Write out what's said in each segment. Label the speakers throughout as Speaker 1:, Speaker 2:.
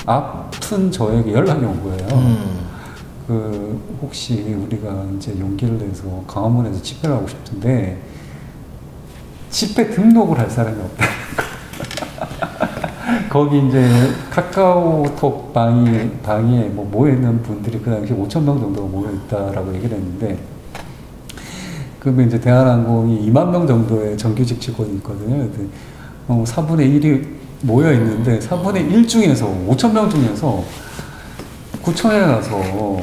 Speaker 1: 아픈 저에게 연락이 온 거예요. 그 혹시 우리가 이제 용기를 내서 광화문에서 집회를 하고 싶은데 집회 등록을 할 사람이 없다. 거기 이제 카카오톡 방에 뭐 모여있는 분들이 그 당시 5,000명 정도가 모여있다라고 얘기를 했는데, 그러면 이제 대한항공이 2만 명 정도의 정규직 직원이 있거든요. 4분의 1이 모여있는데 4분의 1 중에서 5,000명 중에서 구청에 가서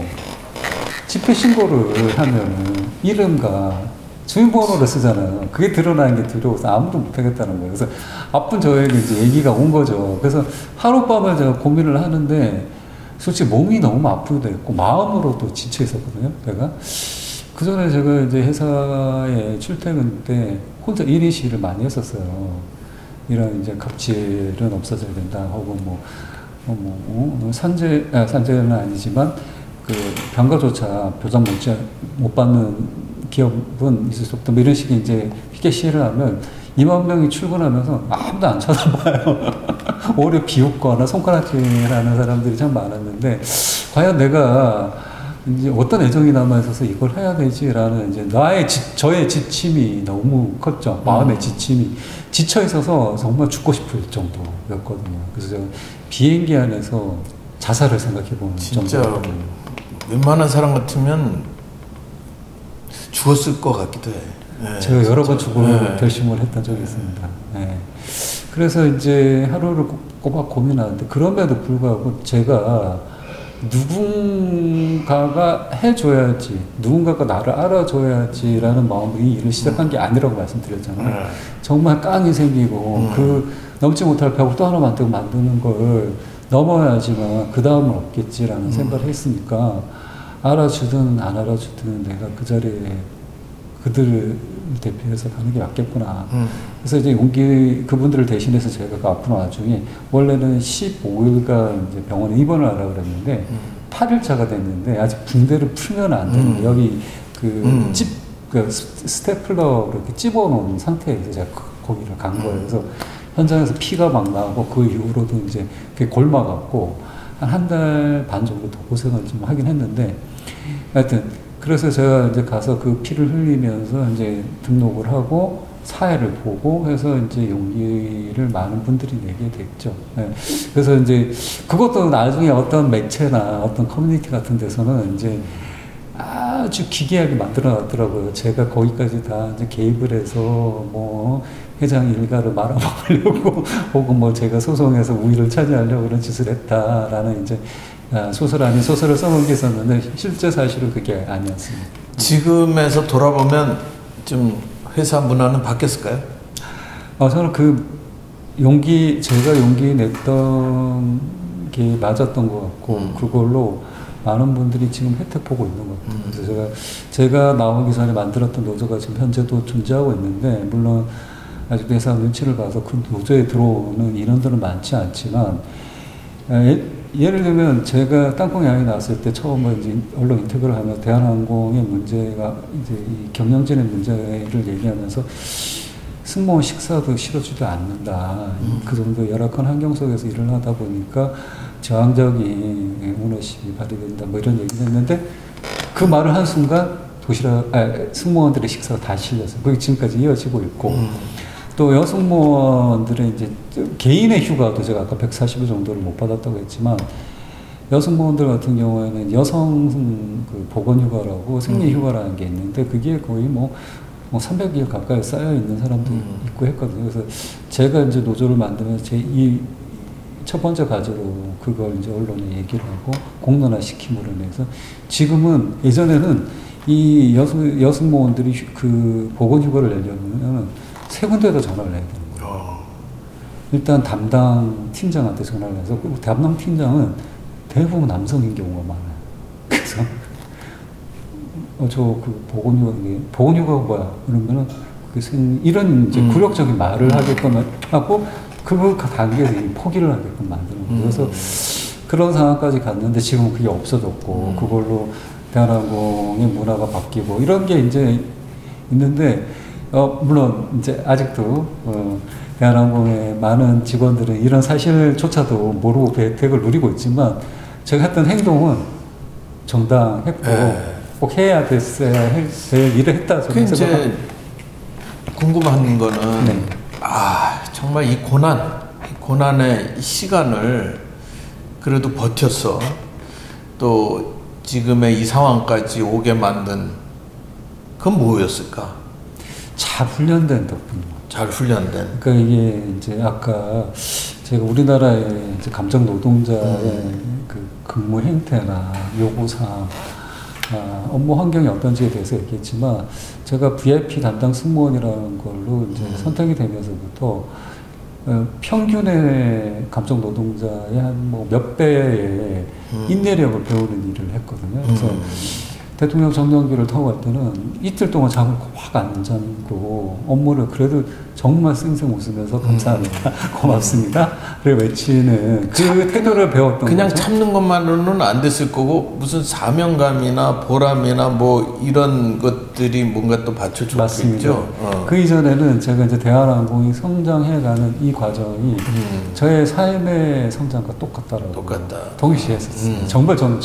Speaker 1: 집회 신고를 하면은 이름과 주민번호를 쓰잖아요. 그게 드러나는 게 두려워서 아무도 못하겠다는 거예요. 그래서 아픈 저에게 이제 얘기가 온 거죠. 그래서 하룻밤을 제가 고민을 하는데, 솔직히 몸이 너무 아프기도 했고, 마음으로도 지쳐 있었거든요, 내가. 그 전에 제가 이제 회사에 출퇴근 때 혼자 1인 시위를 많이 했었어요. 이런 이제 갑질은 없어져야 된다. 혹은 산재는 아니지만, 그 병가조차 보장 못 받는 기업은 있을 수 없다. 뭐 이런 식의 이제 피켓 시위를 하면 2만 명이 출근하면서 아무도 안 쳐다봐요. 오히려 비웃거나 손가락질하는 사람들이 참 많았는데, 과연 내가 이제 어떤 애정이 남아있어서 이걸 해야 되지라는 이제 저의 지침이 너무 컸죠. 마음의 지침이. 지쳐있어서 정말 죽고 싶을 정도였거든요. 그래서 제가 비행기 안에서 자살을 생각해보는
Speaker 2: 진짜
Speaker 1: 정도였거든요.
Speaker 2: 웬만한 사람 같으면 죽었을 것 같기도 해. 네,
Speaker 1: 제가 여러 번
Speaker 2: 진짜.
Speaker 1: 죽을 결심을 했던 적이 있습니다. 네. 그래서 이제 하루를 꼬박 고민하는데, 그럼에도 불구하고 제가 누군가가 해줘야지, 누군가가 나를 알아줘야지라는 마음으로 이 일을 시작한 게 아니라고 말씀드렸잖아요. 정말 깡이 생기고 그 넘지 못할 벽을 또 하나 만드는 걸 넘어야지만 그 다음은 없겠지라는 생각을 했으니까, 알아주든 안 알아주든 내가 그 자리에 그들을 대표해서 가는 게 맞겠구나. 그래서 이제 그분들을 대신해서 제가 그 아픈 와중에, 원래는 15일간 이제 병원에 입원을 하라 그랬는데 8일차가 됐는데 아직 붕대를 풀면 안 되는 여기 그 스테플러 이렇게 찝어놓은 상태에서 제가 거기를 간 거예요. 그래서 현장에서 피가 막 나고, 그 이후로도 이제 그게 골마갔고 한 달 반 정도 더 고생을 좀 하긴 했는데, 하여튼 그래서 제가 이제 가서 그 피를 흘리면서 이제 등록을 하고 사회를 보고 해서 이제 용기를 많은 분들이 내게 됐죠. 네. 그래서 이제 그것도 나중에 어떤 매체나 어떤 커뮤니티 같은 데서는 이제 아주 기괴하게 만들어 놨더라고요. 제가 거기까지 다 이제 개입을 해서 뭐 회장 일가를 말아먹으려고 혹은 뭐 제가 소송해서 우위를 차지하려고 그런 짓을 했다라는 이제 소설 아닌 소설을 써놓은 게 있었는데, 실제 사실은 그게 아니었습니다.
Speaker 2: 지금에서 돌아보면 좀 회사 문화는 바뀌었을까요?
Speaker 1: 저는 제가 용기 냈던 게 맞았던 것 같고, 그걸로 많은 분들이 지금 혜택 보고 있는 것 같아요. 그래서 제가 나오기 전에 만들었던 노조가 지금 현재도 존재하고 있는데, 물론 아직 회사 눈치를 봐서 그 노조에 들어오는 인원들은 많지 않지만, 예를 들면 제가 땅콩 양이 나왔을 때 처음 이제 언론 인터뷰를 하면서 대한항공의 문제가 이제 이 경영진의 문제를 얘기하면서 승무원 식사도 실어주지 않는다. 그 정도 열악한 환경 속에서 일을 하다 보니까 저항적인 오너십이 발휘된다. 뭐 이런 얘기를 했는데, 그 말을 한 순간 승무원들의 식사가 다 실렸어요. 그게 지금까지 이어지고 있고, 또 여승무원들의 이제 개인의 휴가도 제가 아까 140일 정도를 못 받았다고 했지만, 여승무원들 같은 경우에는 여성 그 보건휴가라고 생리휴가라는 게 있는데, 그게 거의 뭐 300일 가까이 쌓여 있는 사람도 있고 했거든요. 그래서 제가 이제 노조를 만들면서 이 첫 번째 과제로 그걸 이제 언론에 얘기를 하고 공론화 시킴으로 인해서, 지금은 예전에는 이 여승무원들이 그 보건휴가를 내려면 3군데에다 전화를 해야 되는 거예요. 일단 담당 팀장한테 전화를 해서, 그 담당 팀장은 대부분 남성인 경우가 많아요. 그래서 저 그 보건휴가가 뭐야? 그러면은 이런 이제 굴욕적인 말을 하게끔 하고, 그 단계에서 포기를 하게끔 만드는 거예요. 그래서 그런 상황까지 갔는데, 지금은 그게 없어졌고, 그걸로 대한항공의 문화가 바뀌고 이런 게 이제 있는데, 물론 이제 아직도 대한항공의 많은 직원들은 이런 사실조차도 모르고 혜택을 누리고 있지만 제가 했던 행동은 정당했고 꼭 해야 됐어야 될 일을 했다
Speaker 2: 그
Speaker 1: 저는
Speaker 2: 이제
Speaker 1: 생각합니다.
Speaker 2: 궁금한 거는
Speaker 1: 네.
Speaker 2: 정말 이 고난의 시간을 그래도 버텼어. 또 지금의 이 상황까지 오게 만든 그건 뭐였을까?
Speaker 1: 잘 훈련된 덕분이죠.
Speaker 2: 잘 훈련된.
Speaker 1: 그러니까 이게 이제 아까 제가 우리나라의 이제 감정 노동자의 그 근무 행태나 요구사항, 업무 환경이 어떤지에 대해서 얘기했지만 제가 VIP 담당 승무원이라는 걸로 이제 선택이 되면서부터 평균의 감정 노동자의 한 뭐 몇 배의 인내력을 배우는 일을 했거든요. 그래서 대통령 정년기를 타고 갈 때는 이틀 동안 잠을 확 안 자고 업무를 그래도 정말 쌩쌩 웃으면서 감사합니다. 고맙습니다. 를 외치는 그 태도를 배웠던
Speaker 2: 그냥
Speaker 1: 거죠.
Speaker 2: 참는 것만으로는 안 됐을 거고 무슨 사명감이나 보람이나 뭐 이런 것들이 뭔가 또 받쳐줬겠죠.
Speaker 1: 맞습니다. 그 이전에는 제가 이제 대한항공이 성장해가는 이 과정이 저의 삶의 성장과 똑같다라고
Speaker 2: 똑같다.
Speaker 1: 동시에 했었어요. 정말 저는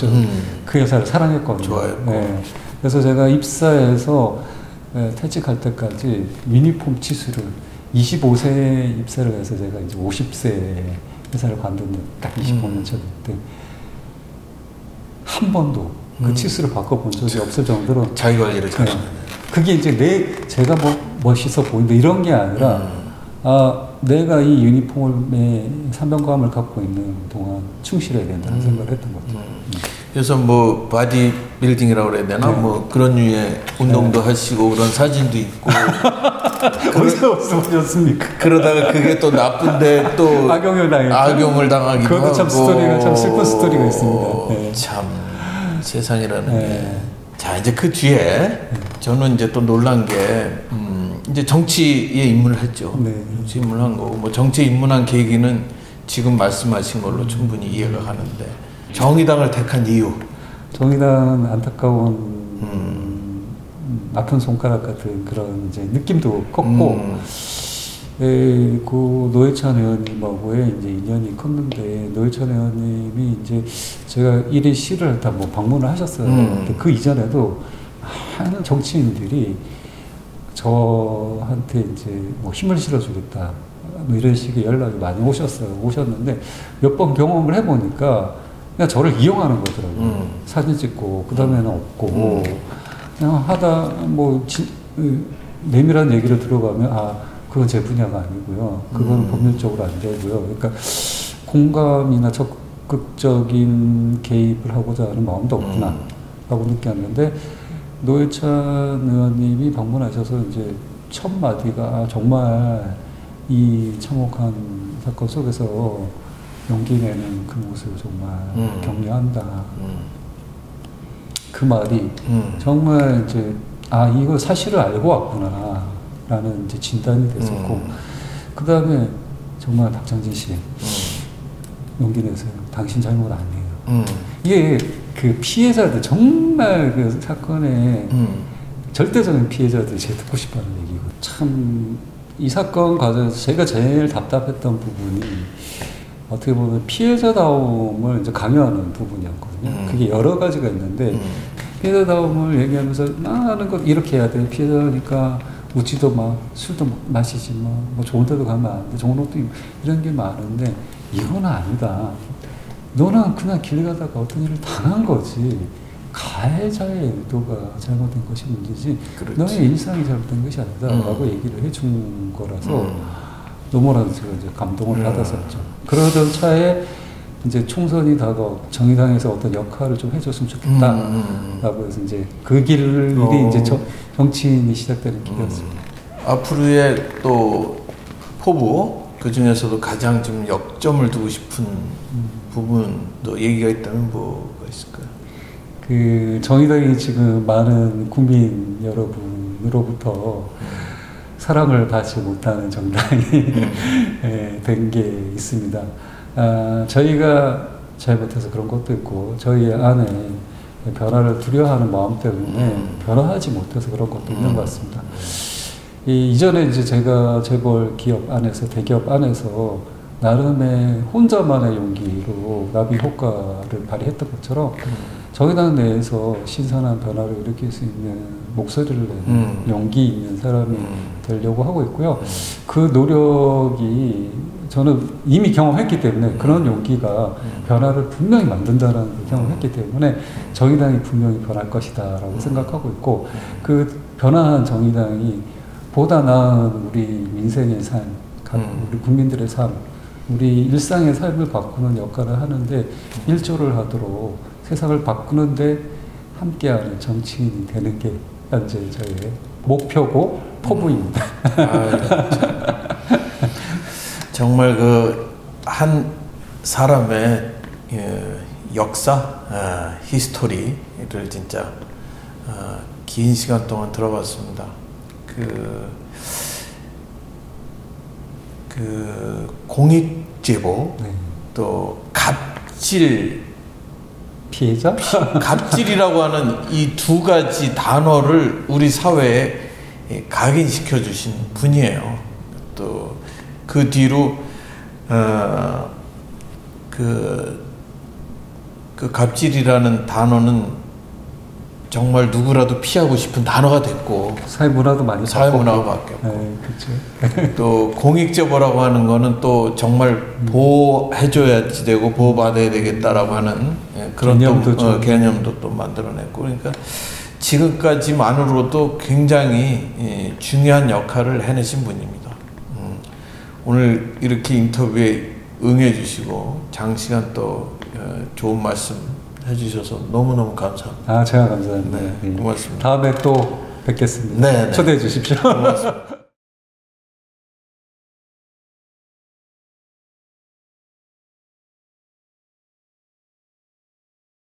Speaker 1: 그 회사를 사랑했거든요.
Speaker 2: 좋아했고.
Speaker 1: 네. 그래서 제가 입사해서 퇴직할 때까지 유니폼 치수를 25세에 입사를 해서 제가 이제 50세에 회사를 관뒀는데 딱 25년 차일 때 한 번도 그 치수를 바꿔본 적이 없을 정도로
Speaker 2: 자기 관리를 잘하네.
Speaker 1: 그게 이제 제가 뭐 멋있어 보인다 이런 게 아니라 내가 이 유니폼의 사명감을 갖고 있는 동안 충실해야 된다는 생각을 했던 것 같아요.
Speaker 2: 그래서 뭐 바디 빌딩이라고 그래야 되나? 뭐 그런 류의 운동도 하시고 그런 사진도 있고.
Speaker 1: 어디서 보셨습니까?
Speaker 2: 그러다가 그게 또 나쁜데 또 악용을 당하기도
Speaker 1: 그것도
Speaker 2: 하고.
Speaker 1: 참 스토리가 참 슬픈 스토리가 있습니다. 네.
Speaker 2: 참 세상이라는 게. 자 이제 그 뒤에 저는 이제 또 놀란 게 이제 정치에 입문을 했죠.
Speaker 1: 네.
Speaker 2: 정치 입문한 거고 뭐 정치에 입문한 계기는 지금 말씀하신 걸로 충분히 이해가 가는데 정의당을 택한 이유.
Speaker 1: 정의당은 안타까운 아픈 손가락 같은 그런 이제 느낌도 컸고, 그 노회찬 의원님하고의 이제 인연이 컸는데 노회찬 의원님이 이제 제가 일일 시를 일단 뭐 방문을 하셨어요. 근데 그 이전에도 많은 정치인들이 저한테 이제 뭐 힘을 실어주겠다. 뭐 이런 식의 연락이 많이 오셨는데 몇 번 경험을 해보니까 그냥 저를 이용하는 거더라고요. 사진 찍고 그 다음에는 없고 그냥 하다 뭐 내밀한 얘기를 들어가면 그건 제 분야가 아니고요. 그건 법률적으로 안 되고요. 그러니까 공감이나 적극적인 개입을 하고자 하는 마음도 없구나 라고 느꼈는데 노회찬 의원님이 방문하셔서 이제 첫 마디가 정말 이 참혹한 사건 속에서 용기 내는 그 모습을 정말 격려한다. 그 말이 정말 이제 이거 사실을 알고 왔구나 라는 이제 진단이 됐었고 그 다음에 정말 박장진 씨 용기 내세요. 당신 잘못 아니에요. 이게 그 피해자들 정말 그 사건의 절대적인 피해자들이 제일 듣고 싶어하는 얘기고 참 이 사건 과정에서 제가 제일 답답했던 부분이 어떻게 보면 피해자다움을 이제 강요하는 부분이었거든요. 그게 여러 가지가 있는데 피해자다움을 얘기하면서 나는 것 이렇게 해야 돼. 피해자니까 웃지도 마, 술도 마시지 마, 뭐 좋은 데도 가면 안 돼, 좋은 옷도 입고 이런 게 많은데 이건 아니다. 너는 그냥 길 가다가 어떤 일을 당한 거지. 가해자의 의도가 잘못된 것이 문제지
Speaker 2: 그렇지.
Speaker 1: 너의 일상이 잘못된 것이 아니다 라고 얘기를 해준 거라서 너무나도 제가 이제 감동을 받았었죠. 그러던 차에 이제 총선이 다가오고 정의당에서 어떤 역할을 좀 해줬으면 좋겠다 라고 해서 이제 그 길이 이제 정치인이 시작되는 길이었습니다.
Speaker 2: 앞으로의 또 포부 그 중에서도 가장 좀 역점을 두고 싶은 부분도 얘기가 있다면 뭐가 있을까요?
Speaker 1: 그 정의당이 지금 많은 국민 여러분으로부터 사랑을 받지 못하는 정당이 된 게 있습니다. 저희가 잘못해서 그런 것도 있고 저희 안에 변화를 두려워하는 마음 때문에 변화하지 못해서 그런 것도 있는 것 같습니다. 이전에 이제 제가 재벌 기업 안에서 대기업 안에서 나름의 혼자만의 용기로 나비 효과를 발휘했던 것처럼 정의당 내에서 신선한 변화를 일으킬 수 있는 목소리를 내는 용기 있는 사람이 되려고 하고 있고요. 그 노력이 저는 이미 경험했기 때문에 그런 용기가 변화를 분명히 만든다는 걸 경험했기 때문에 정의당이 분명히 변할 것이다라고 생각하고 있고 그 변화한 정의당이 보다 나은 우리 민생의 삶, 우리 국민들의 삶, 우리 일상의 삶을 바꾸는 역할을 하는데 일조를 하도록 세상을 바꾸는데 함께하는 정치인이 되는 게 현재 저의 목표고 포부입니다.
Speaker 2: 정말 그 한 사람의 역사, 히스토리를 진짜 긴 시간 동안 들어봤습니다. 그 공익제보,
Speaker 1: 네.
Speaker 2: 또 갑질,
Speaker 1: 피해자?
Speaker 2: 갑질이라고 하는 이 두 가지 단어를 우리 사회에 각인시켜 주신 분이에요. 또 그 뒤로 그 갑질이라는 단어는 정말 누구라도 피하고 싶은 단어가 됐고
Speaker 1: 사회문화도 많이
Speaker 2: 사회문화가 바뀌었고
Speaker 1: 네, 그렇죠.
Speaker 2: 또 공익제보라고 하는 거는 또 정말 보호해줘야지 되고 보호받아야 되겠다라고 하는 그런 개념도 또 만들어냈고 그러니까 지금까지만으로도 굉장히 중요한 역할을 해내신 분입니다. 오늘 이렇게 인터뷰에 응해주시고 장시간 또 좋은 말씀 해주셔서 너무너무 감사합니다.
Speaker 1: 제가 감사합니다.
Speaker 2: 네, 고맙습니다.
Speaker 1: 다음에 또 뵙겠습니다.
Speaker 2: 네,
Speaker 1: 초대해 주십시오.
Speaker 2: 고맙습니다.